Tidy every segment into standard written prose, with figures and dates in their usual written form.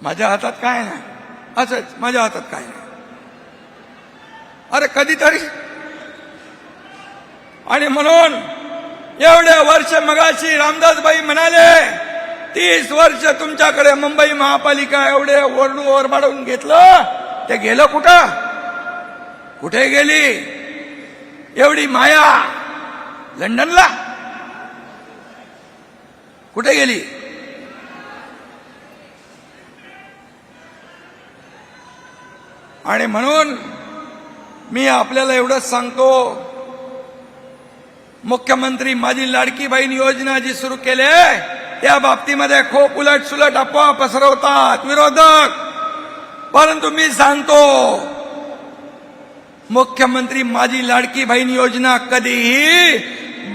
माझ्या हातात काय नाही, असंच माझ्या हातात काय नाही. अरे कधीतरी. आणि म्हणून एवढे वर्ष मगाशी रामदासबाई म्हणाले 30 वर्ष तुमच्याकडे मुंबई महापालिका एवढे ओरबाडून घेतलं, ते गेलं कुठं? कुठे गेली एवढी माया? लंडनला कुठे गेली? आणि म्हणून मी आपल्याला एवढंच सांगतो, मुख्यमंत्री माझी लाडकी बहीण योजना जी सुरू केली त्या बाबतीमध्ये खूप उलट सुलट अफवा पसरवतात विरोधक. परंतु मी सांगतो, मुख्यमंत्री माझी लाडकी बहीण योजना कधीही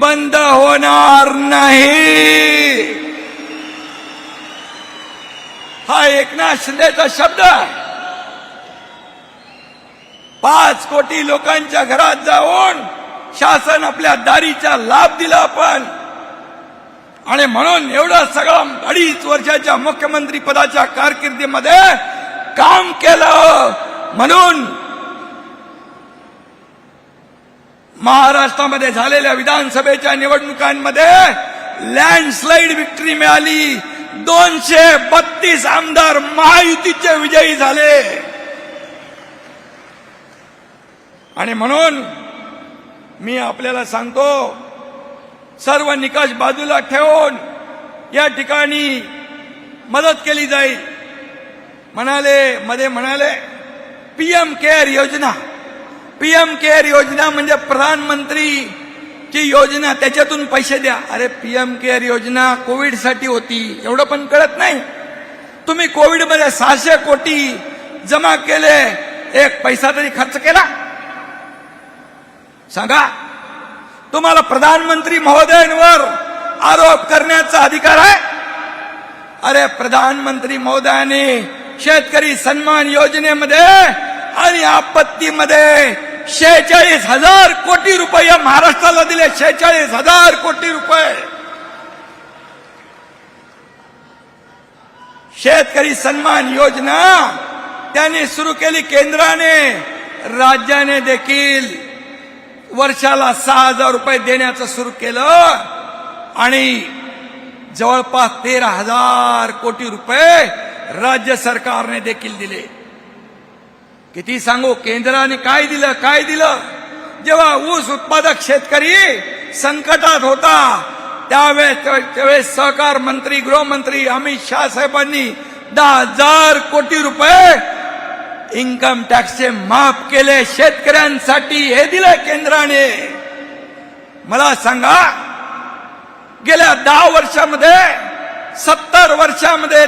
बंद होणार नाही. हा एकनाथ शिंदेचा शब्द. 5 कोटी लोकांच्या घरात जाऊन शासन आपल्या दारीचा लाभ दिला आपण. आणि म्हणून एवढं सगळं 2.5 वर्षाच्या मुख्यमंत्री पदाच्या कारकिर्दीमध्ये काम केलं. म्हणून महाराष्ट्रामध्ये झालेल्या विधानसभेच्या निवडणुकांमध्ये लँडस्लाइड विक्ट्री मिळाली. 232 आमदार महायुतीचे विजयी झाले. आणि म्हणून मी आपल्याला सांगतो, सर्व निकष बाजूला ठेवून या ठिकाणी मदत केली जाईल. म्हणाले पीएम केअर योजना. पीएम केअर योजना म्हणजे प्रधानमंत्रीची योजना, त्याच्यातून पैसे द्या. अरे पीएम केअर योजना कोविडसाठी होती, एवढं पण कळत नाही. तुम्ही कोविडमध्ये 600 कोटी जमा केले, एक पैसा तरी खर्च केला? सांगा. तुम्हाला प्रधानमंत्री महोदयांवर आरोप करण्याचा अधिकार आहे? अरे प्रधानमंत्री महोदयाने शेतकरी सन्मान योजनेमध्ये आणि आपत्तीमध्ये 46,000 कोटी रुपये या महाराष्ट्राला दिले. 46,000 कोटी रुपये. शेतकरी सन्मान योजना त्यांनी सुरू केली केंद्राने. राज्याने देखील वर्षाला 6,000 रुपये देण्याचं सुरू केलं. आणि जवळपास 13,000 कोटी रुपये राज्य सरकारने देखील दिले. किती सांगू, केंद्राने काय दिलं? जेव्हा ऊस उत्पादक शेतकरी संकटात होता त्यावेळेस सहकार मंत्री, गृहमंत्री अमित शाह साहेबांनी 10,000 कोटी रुपये इन्कम टॅक्सचे माफ केले शेतकऱ्यांसाठी. हे दिलं केंद्राने. मला सांगा, गेल्या 10 वर्षामध्ये 70 वर्षामध्ये